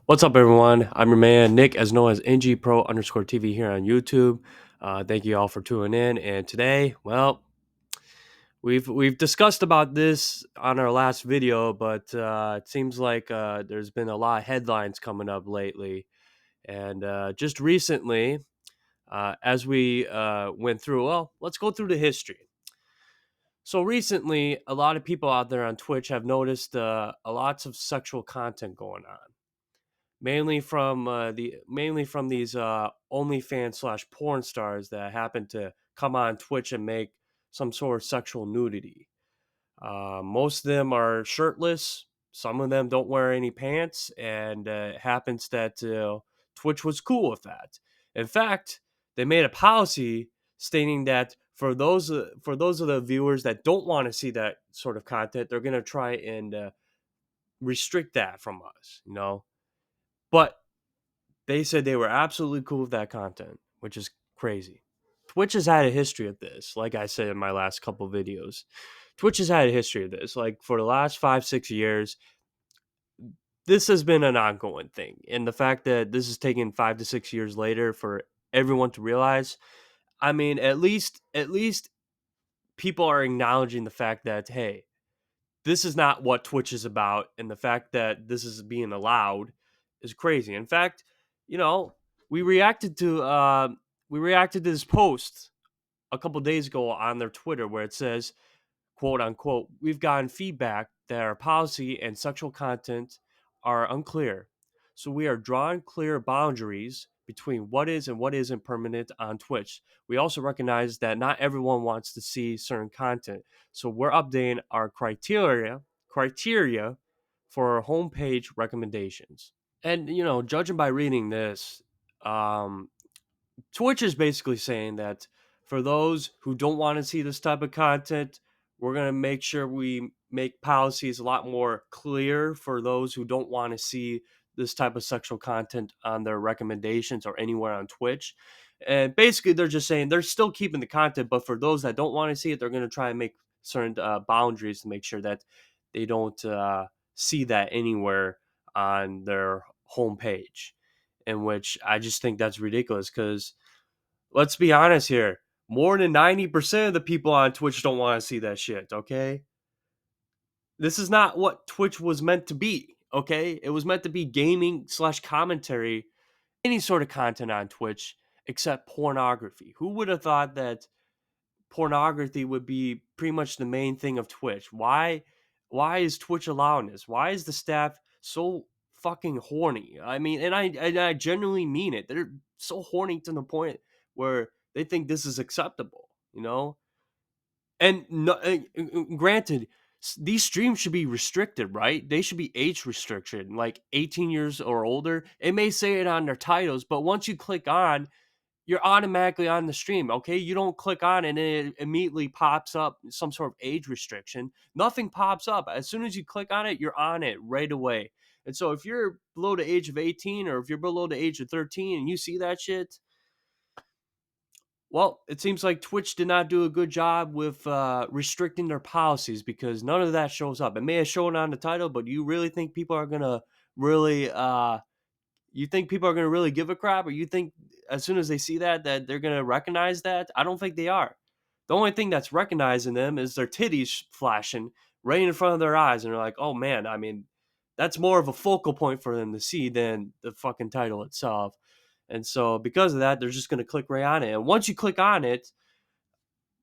What's up, everyone? I'm your man Nick, as known as NGPro underscore TV here on YouTube. Thank you all for tuning in. And today, well, we've discussed about this on our last video, but it seems like there's been a lot of headlines coming up lately. And just recently, as we went through, well, let's go through the history. So recently, a lot of people out there on Twitch have noticed a lots of sexual content going on, mainly from these OnlyFans slash porn stars that happen to come on Twitch and make some sort of sexual nudity. Most of them are shirtless. Some of them don't wear any pants, and it happens that Twitch was cool with that. In fact, they made a policy stating that for those of the viewers that don't want to see that sort of content, they're going to try and restrict that from us. But they said they were absolutely cool with that content, which is crazy. Twitch has had a history of this, like I said in my last couple videos. Twitch has had a history of this. Like for the last 5, 6 years, this has been an ongoing thing. And the fact that this is taking 5 to 6 years later for everyone to realize, I mean, at least people are acknowledging the fact that, hey, this is not what Twitch is about, and the fact that this is being allowed is crazy. In fact, you know, we reacted to uh, we reacted to this post a couple days ago on their Twitter where it says, "quote unquote," we've gotten feedback that our policy and sexual content are unclear, so we are drawing clear boundaries between what is and what isn't permanent on Twitch. We also recognize that not everyone wants to see certain content, so we're updating our criteria for our homepage recommendations. And judging by reading this, um, Twitch is basically saying that for those who don't want to see this type of content, we're going to make sure we make policies a lot more clear for those who don't want to see this type of sexual content on their recommendations or anywhere on Twitch. And basically, they're just saying they're still keeping the content, but for those that don't want to see it, they're going to try and make certain boundaries to make sure that they don't see that anywhere on their homepage. In which I just think that's ridiculous because let's be honest here. More than 90% of the people on Twitch don't want to see that shit, okay? This is not what Twitch was meant to be, okay? It was meant to be gaming slash commentary, any sort of content on Twitch except pornography. Who would have thought that pornography would be pretty much the main thing of Twitch? Why is Twitch allowing this? Why is the staff so fucking horny? I mean, and I genuinely mean it. They're so horny to the point where they think this is acceptable, you know? And no, granted, these streams should be restricted, right? They should be age restriction, like 18 years or older. It may say it on their titles, but once you click on, you're automatically on the stream. Okay, you don't click on and it immediately pops up some sort of age restriction. Nothing pops up. As soon as you click on it, you're on it right away. And so if you're below the age of 18 or if you're below the age of 13 and you see that shit, well, it seems like Twitch did not do a good job with restricting their policies because none of that shows up. It may have shown on the title, but you really think people are gonna really you think people are going to really give a crap, or you think as soon as they see that they're going to recognize that? I don't think they are. The only thing that's recognizing them is their titties flashing right in front of their eyes, and they're like, "Oh man!" I mean, that's more of a focal point for them to see than the fucking title itself. And so, because of that, they're just going to click right on it. And once you click on it,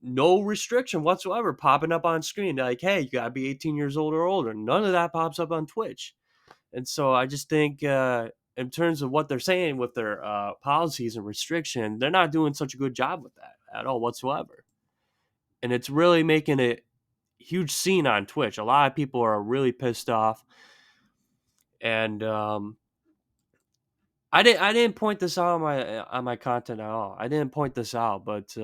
no restriction whatsoever popping up on screen. They're like, "Hey, you gotta be 18 years old or older." None of that pops up on Twitch. And so I just think, in terms of what they're saying with their policies and restriction, they're not doing such a good job with that at all whatsoever. And it's really making a huge scene on Twitch. A lot of people are really pissed off. And I didn't point this out on my content at all. I didn't point this out, but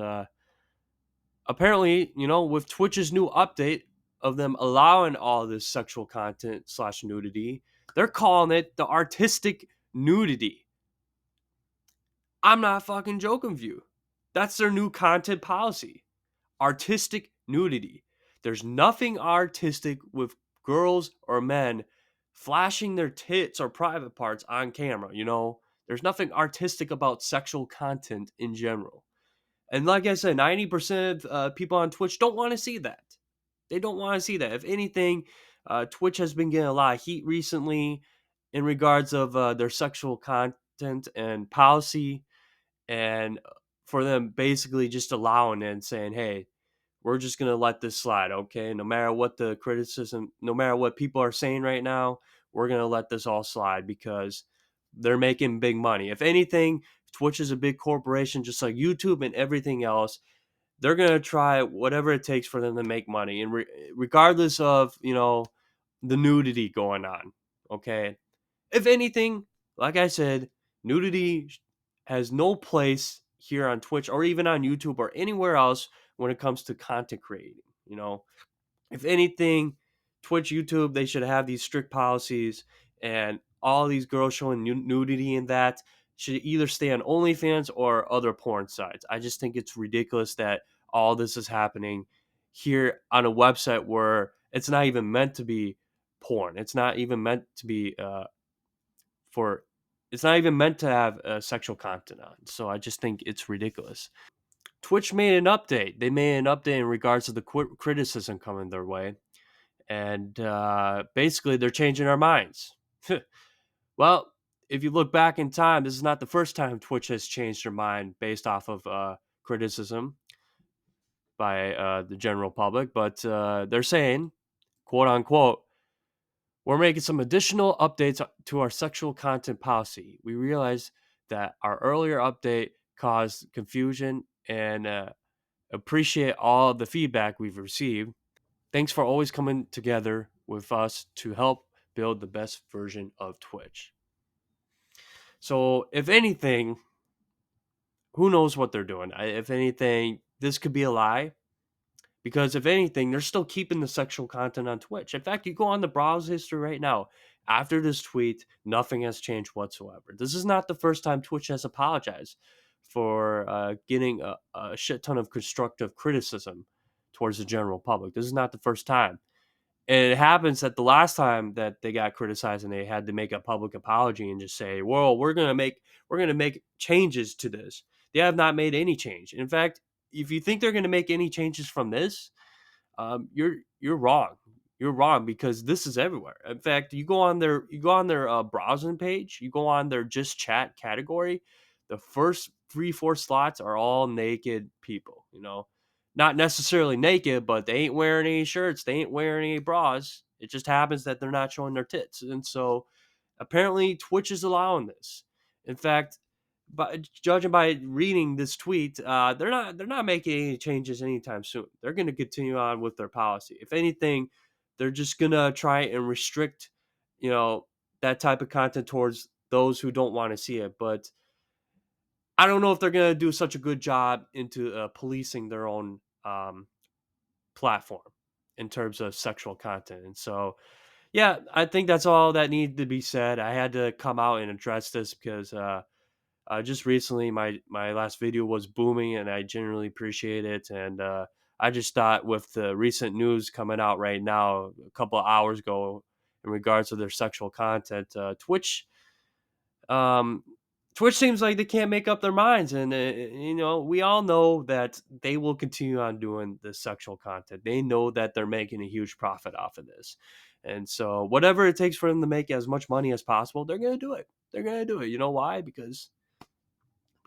apparently, with Twitch's new update of them allowing all this sexual content slash nudity, they're calling it the artistic nudity. I'm not fucking joking with you. That's their new content policy. Artistic nudity. There's nothing artistic with girls or men flashing their tits or private parts on camera. There's nothing artistic about sexual content in general. And like I said, 90% of people on Twitch don't want to see that. They don't want to see that. If anything, Twitch has been getting a lot of heat recently in regards of their sexual content and policy, and for them basically just allowing it and saying, "Hey, we're just gonna let this slide, okay? No matter what the criticism, no matter what people are saying right now, we're gonna let this all slide because they're making big money." If anything, Twitch is a big corporation, just like YouTube and everything else. They're gonna try whatever it takes for them to make money, and regardless of the nudity going on. Okay, if anything, like I said, nudity has no place here on Twitch or even on YouTube or anywhere else when it comes to content creating. You know, if anything, Twitch, YouTube, they should have these strict policies, and all these girls showing nudity in that should either stay on OnlyFans or other porn sites. I just think it's ridiculous that all this is happening here on a website where it's not even meant to be porn. It's not even meant to be for. It's not even meant to have sexual content on. So I just think it's ridiculous. Twitch made an update. They made an update in regards to the criticism coming their way, and basically they're changing our minds. Well, if you look back in time, this is not the first time Twitch has changed their mind based off of criticism by the general public, but they're saying, quote unquote, "We're making some additional updates to our sexual content policy. We realize that our earlier update caused confusion and appreciate all the feedback we've received. Thanks for always coming together with us to help build the best version of Twitch." So, if anything, who knows what they're doing? If anything, this could be a lie, because if anything, they're still keeping the sexual content on Twitch. In fact, you go on the browse history right now. After this tweet, nothing has changed whatsoever. This is not the first time Twitch has apologized for getting a shit ton of constructive criticism towards the general public. This is not the first time. And it happens that the last time that they got criticized and they had to make a public apology and just say, "Well, we're gonna make changes to this." They have not made any change. In fact, if you think they're gonna make any changes from this, you're wrong. You're wrong, because this is everywhere. In fact, you go on their browsing page, you go on their just chat category. The first 3 4 slots are all naked people. Not necessarily naked, but they ain't wearing any shirts. They ain't wearing any bras. It just happens that they're not showing their tits, and so apparently Twitch is allowing this. In fact, judging by reading this tweet, they're not making any changes anytime soon. They're going to continue on with their policy. If anything, they're just going to try and restrict, you know, that type of content towards those who don't want to see it. But I don't know if they're going to do such a good job into policing their own platform in terms of sexual content. And so, yeah, I think that's all that needed to be said. I had to come out and address this because just recently my last video was booming, and I genuinely appreciate it. And I just thought, with the recent news coming out right now a couple of hours ago in regards to their sexual content, um, Twitch seems like they can't make up their minds, and we all know that they will continue on doing the sexual content. They know that they're making a huge profit off of this, and so whatever it takes for them to make as much money as possible, they're gonna do it. They're gonna do it. You know why? Because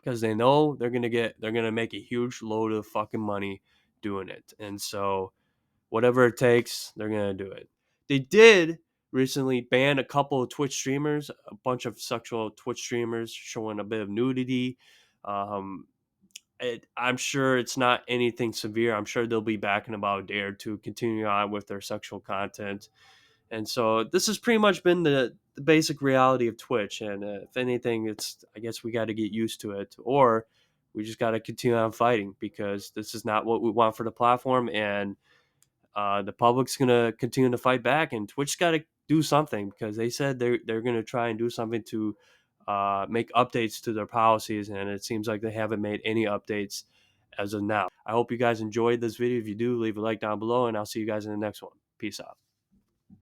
they know they're gonna make a huge load of fucking money doing it, and so whatever it takes, they're gonna do it. They did recently ban a couple of Twitch streamers, a bunch of sexual Twitch streamers showing a bit of nudity. Um, I'm sure it's not anything severe. I'm sure they'll be back in about a day or two, continuing on with their sexual content. And so this has pretty much been the basic reality of Twitch. And if anything, I guess we got to get used to it, or we just got to continue on fighting, because this is not what we want for the platform. And the public's gonna continue to fight back, and Twitch got to do something, because they said they're gonna try and do something to make updates to their policies, and it seems like they haven't made any updates as of now. I hope you guys enjoyed this video. If you do, leave a like down below, and I'll see you guys in the next one. Peace out.